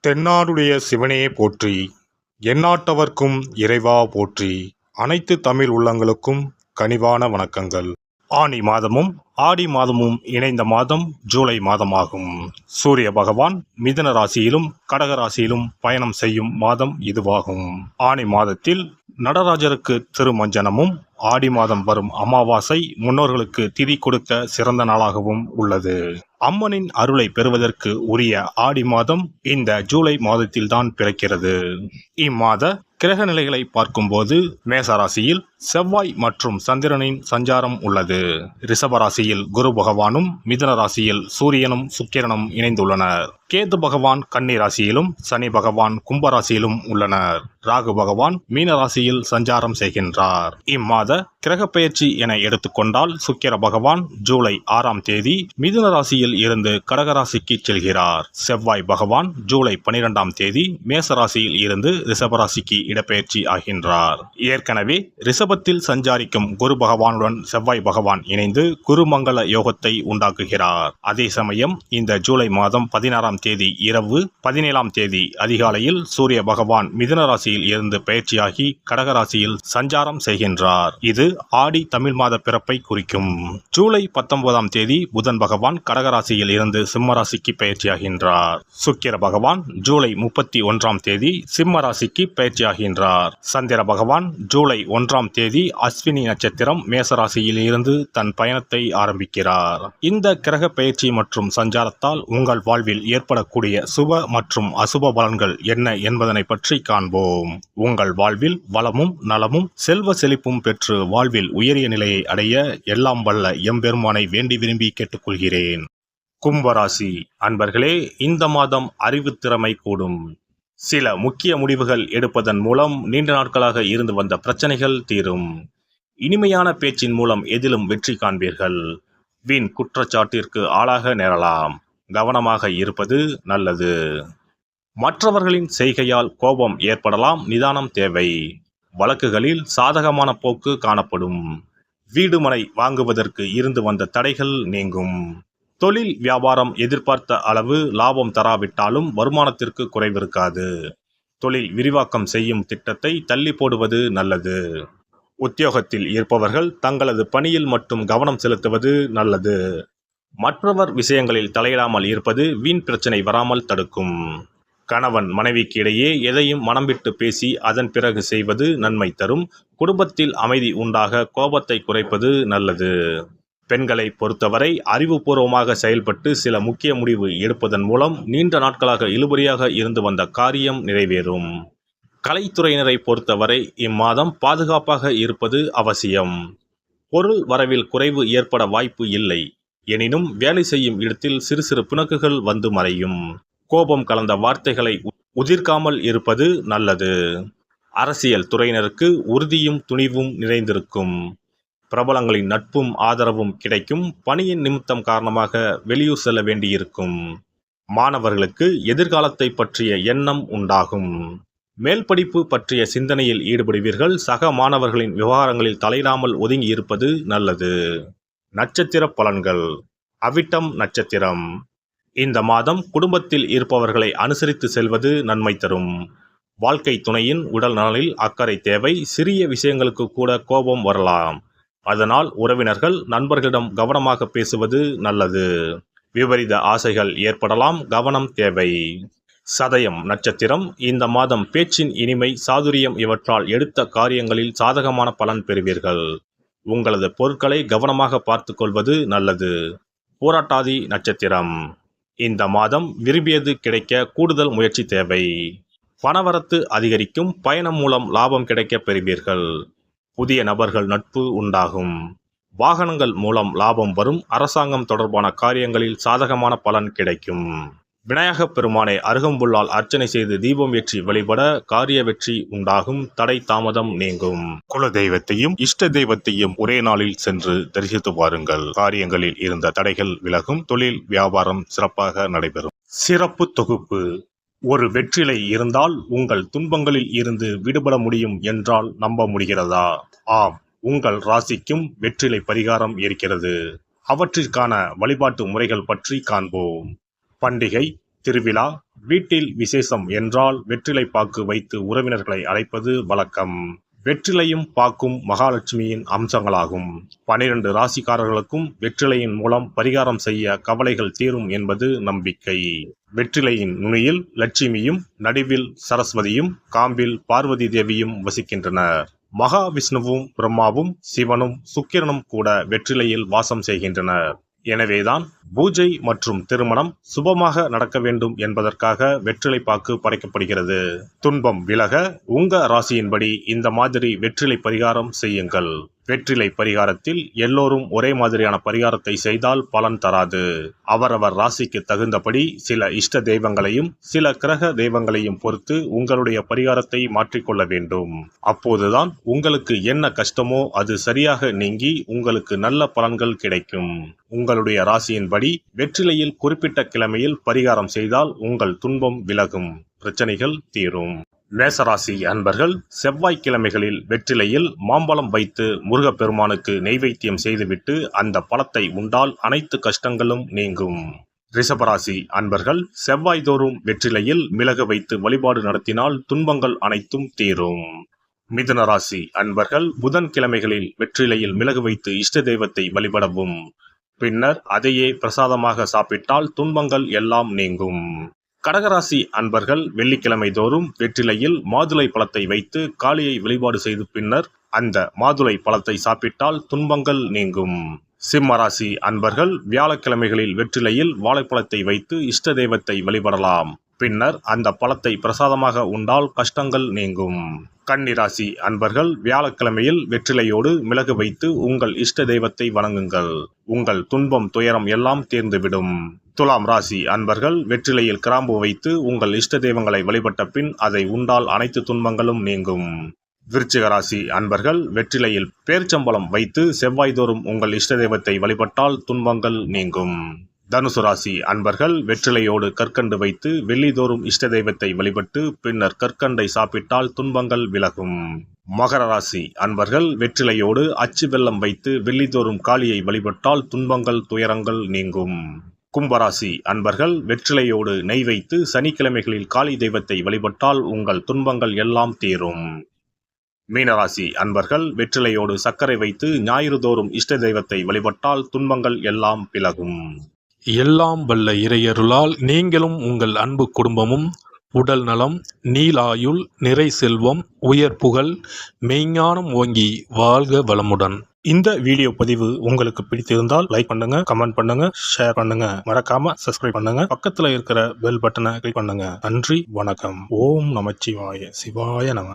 தென்னாடுடைய சிவனே போற்றி, எந்நாட்டவர்க்கும் இறைவா போற்றி. அனைத்து தமிழ் உள்ளங்களுக்கும் கனிவான வணக்கங்கள். ஆனி மாதமும் ஆடி மாதமும் இணைந்த மாதம் ஜூலை மாதமாகும். சூரிய பகவான் மிதுன ராசியிலும் கடக ராசியிலும் பயணம் செய்யும் மாதம் இதுவாகும். ஆனி மாதத்தில் நடராஜருக்கு திருமஞ்சனமும், ஆடி மாதம் வரும் அமாவாசை முன்னோர்களுக்கு திதி கொடுக்க சிறந்த நாளாகவும் உள்ளது. அம்மனின் அருளை பெறுவதற்கு உரிய ஆடி மாதம் இந்த ஜூலை மாதத்தில்தான் பிறக்கிறது. இம்மாத கிரக நிலைகளை பார்க்கும்போது மேசராசியில் செவ்வாய் மற்றும் சந்திரனின் சஞ்சாரம் உள்ளது. ரிஷபராசியில் குரு பகவானும், மிதுன ராசியில் சூரியனும் சுக்கிரனும் இணைந்துள்ளனர். கேது பகவான் கன்னி ராசியிலும், சனி பகவான் கும்பராசியிலும் உள்ளனர். ராகு பகவான் மீன ராசியில் சஞ்சாரம் செய்கின்றார். இம்மாத கிரக பெயர்ச்சி என எடுத்துக்கொண்டால் சுக்கிர பகவான் ஜூலை 6ஆம் தேதி மிதுன ராசியில் இருந்து கடகராசிக்கு செல்கிறார். செவ்வாய் பகவான் ஜூலை 12ஆம் தேதி மேச ராசியில் இருந்து ரிஷபராசிக்கு இடப்பெயர்ச்சி ஆகின்றார். ஏற்கனவே ரிஷபத்தில் சஞ்சாரிக்கும் குரு பகவானுடன் செவ்வாய் பகவான் இணைந்து குருமங்கள யோகத்தை உண்டாக்குகிறார். அதே சமயம் இந்த ஜூலை மாதம் 16ஆம் தேதி இரவு 17ஆம் தேதி அதிகாலையில் சூரிய பகவான் மிதுன ராசியில் இருந்து பயிற்சியாகி கடகராசியில் சஞ்சாரம் செய்கின்றார். இது ஆடி தமிழ் மாத பிறப்பை குறிக்கும். ஜூலை 19ஆம் தேதி புதன் பகவான் கடகராசியில் இருந்து சிம்ம ராசிக்கு பயிற்சியாகின்றார். சுக்கிர பகவான் ஜூலை 31ஆம் தேதி சிம்ம ராசிக்கு பயிற்சியாகின்றார். சந்திர பகவான் ஜூலை 1ஆம் தேதி அஸ்வினி நட்சத்திரம் மேசராசியில் இருந்து தன் பயணத்தை ஆரம்பிக்கிறார். இந்த கிரக பயிற்சி மற்றும் சஞ்சாரத்தால் உங்கள் வாழ்வில் ஏற்படக்கூடிய சுப மற்றும் அசுப பலன்கள் என்ன என்பதனை பற்றி காண்போம். உங்கள் வாழ்வில் வளமும் நலமும் செல்வ செழிப்பும் பெற்று வாழ்வில் உயரிய நிலையை அடைய எல்லாம் வல்ல எம்பெருமானை வேண்டி விரும்பி கேட்டுக்கொள்கிறேன். கும்பராசி அன்பர்களே, இந்த மாதம் அறிவுத்திறமை கூடும். சில முக்கிய முடிவுகள் எடுப்பதன் மூலம் நீண்ட நாட்களாக இருந்து வந்த பிரச்சனைகள் தீரும். இனிமையான பேச்சின் மூலம் எதிலும் வெற்றி காண்பீர்கள். வீண் குற்றச்சாட்டிற்கு ஆளாக நேரலாம். கவனமாக இருப்பது நல்லது. மற்றவர்களின் செய்கையால் கோபம் ஏற்படலாம், நிதானம் தேவை. வழக்குகளில் சாதகமான போக்கு காணப்படும். வீடு மனை வாங்குவதற்கு இருந்து வந்த தடைகள் நீங்கும். தொழில் வியாபாரம் எதிர்பார்த்த அளவு லாபம் தராவிட்டாலும் வருமானத்திற்கு குறைவிருக்காது. தொழில் விரிவாக்கம் செய்யும் திட்டத்தை தள்ளி போடுவது நல்லது. உத்தியோகத்தில் இருப்பவர்கள் தங்களது பணியில் மட்டும் கவனம் செலுத்துவது நல்லது. மற்றவர் விஷயங்களில் தலையிடாமல் இருப்பது வீண் பிரச்சனை வராமல் தடுக்கும். கணவன் மனைவிக்கு இடையே எதையும் மனம் விட்டு பேசி அதன் பிறகு செய்வது நன்மை தரும். குடும்பத்தில் அமைதி உண்டாக கோபத்தை குறைப்பது நல்லது. பெண்களை பொறுத்தவரை அறிவுபூர்வமாக செயல்பட்டு சில முக்கிய முடிவு எடுப்பதன் மூலம் நீண்ட நாட்களாக இழுபறியாக இருந்து வந்த காரியம் நிறைவேறும். கலைத்துறையினரை பொறுத்தவரை இம்மாதம் பாதுகாப்பாக இருப்பது அவசியம். பொருள் வரவில் குறைவு ஏற்பட வாய்ப்பு இல்லை. எனினும் வேலை செய்யும் இடத்தில் சிறு சிறு பிணக்குகள் வந்து மறையும். கோபம் கலந்த வார்த்தைகளை உதிர்க்காமல் இருப்பது நல்லது. அரசியல் துறையினருக்கு உறுதியும் துணிவும் நிறைந்திருக்கும். பிரபலங்களின் நட்பும் ஆதரவும் கிடைக்கும். பணியின் நிமித்தம் காரணமாக வெளியூர் செல்ல வேண்டியிருக்கும். மாணவர்களுக்கு எதிர்காலத்தை பற்றிய எண்ணம் உண்டாகும். மேல் படிப்பு பற்றிய சிந்தனையில் ஈடுபடுவீர்கள். சக மாணவர்களின் விவகாரங்களில் தலையிடாமல் ஒதுங்கி இருப்பது நல்லது. நட்சத்திர பலன்கள். அவிட்டம் நட்சத்திரம். இந்த மாதம் குடும்பத்தில் இருப்பவர்களை அனுசரித்து செல்வது நன்மை தரும். வாழ்க்கை துணையின் உடல் நலனில் அக்கறை தேவை. சிறிய விஷயங்களுக்கு கூட கோபம் வரலாம். அதனால் உறவினர்கள் நண்பர்களிடம் கவனமாக பேசுவது நல்லது. விபரீத ஆசைகள் ஏற்படலாம், கவனம் தேவை. சதயம் நட்சத்திரம். இந்த மாதம் பேச்சின் இனிமை, சாதுரியம் இவற்றால் எடுத்த காரியங்களில் சாதகமான பலன் பெறுவீர்கள். உங்களது பொருட்களை கவனமாக பார்த்து கொள்வது நல்லது. பூராட்டாதி நட்சத்திரம். இந்த மாதம் விரும்பியது கிடைக்க கூடுதல் முயற்சி தேவை. பணவரத்து அதிகரிக்கும். பயணம் மூலம் லாபம் கிடைக்க பெறுவீர்கள். புதிய நபர்கள் நட்பு உண்டாகும். வாகனங்கள் மூலம் லாபம் வரும். அரசாங்கம் தொடர்பான காரியங்களில் சாதகமான பலன் கிடைக்கும். விநாயகப் பெருமானை அருகம்புல்லால் அர்ச்சனை செய்து தீபம் ஏற்றி வழிபட காரிய வெற்றி உண்டாகும். தடை தாமதம் நீங்கும். குல தெய்வத்தையும் இஷ்ட தெய்வத்தையும் ஒரே நாளில் சென்று தரிசித்து வாருங்கள். காரியங்களில் இருந்த தடைகள் விலகும். தொழில் வியாபாரம் சிறப்பாக நடைபெறும். சிறப்பு தொகுப்பு. ஒரு வெற்றிலை இருந்தால் உங்கள் துன்பங்களில் இருந்து விடுபட முடியும் என்றால் நம்ப முடிகிறதா? ஆம், உங்கள் ராசிக்கும் வெற்றிலை பரிகாரம் இருக்கிறது. அவற்றிற்கான வழிபாட்டு முறைகள் பற்றி காண்போம். பண்டிகை, திருவிழா, வீட்டில் விசேஷம் என்றால் வெற்றிலை பாக்கு வைத்து உறவினர்களை அழைப்பது வழக்கம். வெற்றிலையும் பாக்கும் மகாலட்சுமியின் அம்சங்களாகும். 12 ராசிக்காரர்களுக்கும் வெற்றிலையின் மூலம் பரிகாரம் செய்ய கவலைகள் தீரும் என்பது நம்பிக்கை. வெற்றிலையின் நுனியில் லட்சுமியும், நடுவில் சரஸ்வதியும், காம்பில் பார்வதி தேவியும் வசிக்கின்றனர். மகாவிஷ்ணுவும், பிரம்மாவும், சிவனும், சுக்கிரனும் கூட வெற்றிலையில் வாசம் செய்கின்றனர். எனவேதான் பூஜை மற்றும் திருமணம் சுபமாக நடக்க வேண்டும் என்பதற்காக வெற்றிலை பாக்கு படைக்கப்படுகிறது. துன்பம் விலக உங்க ராசியின்படி இந்த மாதிரி வெற்றிலை பரிகாரம் செய்யுங்கள். வெற்றிலை பரிகாரத்தில் எல்லோரும் ஒரே மாதிரியான பரிகாரத்தை செய்தால் பலன் தராது. அவரவர் ராசிக்கு தகுந்தபடி சில இஷ்ட தெய்வங்களையும் சில கிரக தெய்வங்களையும் பொறுத்து உங்களுடைய பரிகாரத்தை மாற்றிக்கொள்ள வேண்டும். அப்போதுதான் உங்களுக்கு என்ன கஷ்டமோ அது சரியாக நீங்கி உங்களுக்கு நல்ல பலன்கள் கிடைக்கும். உங்களுடைய ராசியின்படி வெற்றிலையில் குறிப்பிட்ட கிழமையில் பரிகாரம் செய்தால் உங்கள் துன்பம் விலகும், பிரச்சனைகள் தீரும். மேசராசி அன்பர்கள் செவ்வாய்க்கிழமைகளில் வெற்றிலையில் மாம்பழம் வைத்து முருகப்பெருமானுக்கு நெய்வேத்தியம் செய்துவிட்டு அந்த பழத்தை உண்டால் அனைத்து கஷ்டங்களும் நீங்கும். ரிஷபராசி அன்பர்கள் செவ்வாய்தோறும் வெற்றிலையில் மிளகு வைத்து வழிபாடு நடத்தினால் துன்பங்கள் அனைத்தும் தீரும். மிதுன ராசி அன்பர்கள் புதன்கிழமைகளில் வெற்றிலையில் மிளகு வைத்து இஷ்ட தெய்வத்தை வழிபடவும். பின்னர் அதையே பிரசாதமாக சாப்பிட்டால் துன்பங்கள் எல்லாம் நீங்கும். கடகராசி அன்பர்கள் வெள்ளிக்கிழமை தோறும் வெற்றிலையில் மாதுளை பழத்தை வைத்து காளியை வழிபாடு செய்து பின்னர் அந்த மாதுளை பழத்தை சாப்பிட்டால் துன்பங்கள் நீங்கும். சிம்மராசி அன்பர்கள் வியாழக்கிழமைகளில் வெற்றிலையில் வாழைப்பழத்தை வைத்து இஷ்ட தெய்வத்தை வழிபடலாம். பின்னர் அந்த பழத்தை பிரசாதமாக உண்டால் கஷ்டங்கள் நீங்கும். கன்னிராசி அன்பர்கள் வியாழக்கிழமையில் வெற்றிலையோடு மிளகு வைத்து உங்கள் இஷ்ட தெய்வத்தை வணங்குங்கள். உங்கள் துன்பம் துயரம் எல்லாம் தீர்ந்துவிடும். துலாம் ராசி அன்பர்கள் வெற்றிலையில் கிராம்பு வைத்து உங்கள் இஷ்ட தெய்வங்களை வழிபட்ட பின் அதை உண்டால் அனைத்து துன்பங்களும் நீங்கும். விருச்சிக ராசி அன்பர்கள் வெற்றிலையில் பேர்ச்சம்பழம் வைத்து செவ்வாய்தோறும் உங்கள் இஷ்ட தெய்வத்தை வழிபட்டால் துன்பங்கள் நீங்கும். தனுசு ராசி அன்பர்கள் வெற்றிலையோடு கற்கண்டு வைத்து வெள்ளிதோறும் இஷ்ட தெய்வத்தை வழிபட்டு பின்னர் கற்கண்டை சாப்பிட்டால் துன்பங்கள் விலகும். மகர ராசி அன்பர்கள் வெற்றிலையோடு அச்சு வெல்லம் வைத்து வெள்ளிதோறும் காளியை வழிபட்டால் துன்பங்கள் துயரங்கள் நீங்கும். கும்பராசி அன்பர்கள் வெற்றிலையோடு நெய் வைத்து சனிக்கிழமைகளில் காளி தெய்வத்தை வழிபட்டால் உங்கள் துன்பங்கள் எல்லாம் தீரும். மீனராசி அன்பர்கள் வெற்றிலையோடு சர்க்கரை வைத்து ஞாயிறு தோறும் இஷ்ட தெய்வத்தை வழிபட்டால் துன்பங்கள் எல்லாம் விலகும். எல்லாம் வல்ல இறையருளால் நீங்களும் உங்கள் அன்பு குடும்பமும் உடல் நலம், நீலாயுள், நிறை செல்வம், உயர் புகழ், மெய்ஞானம் ஓங்கி வாழ்க வளமுடன். இந்த வீடியோ பதிவு உங்களுக்கு பிடித்திருந்தால் லைக் பண்ணுங்க, கமெண்ட் பண்ணுங்க, ஷேர் பண்ணுங்க, மறக்காம சப்ஸ்கிரைப் பண்ணுங்க, பக்கத்துல இருக்கிற பெல் பட்டனை கிளிக் பண்ணுங்க. நன்றி, வணக்கம். ஓம் நமச்சிவாய, சிவாய நம.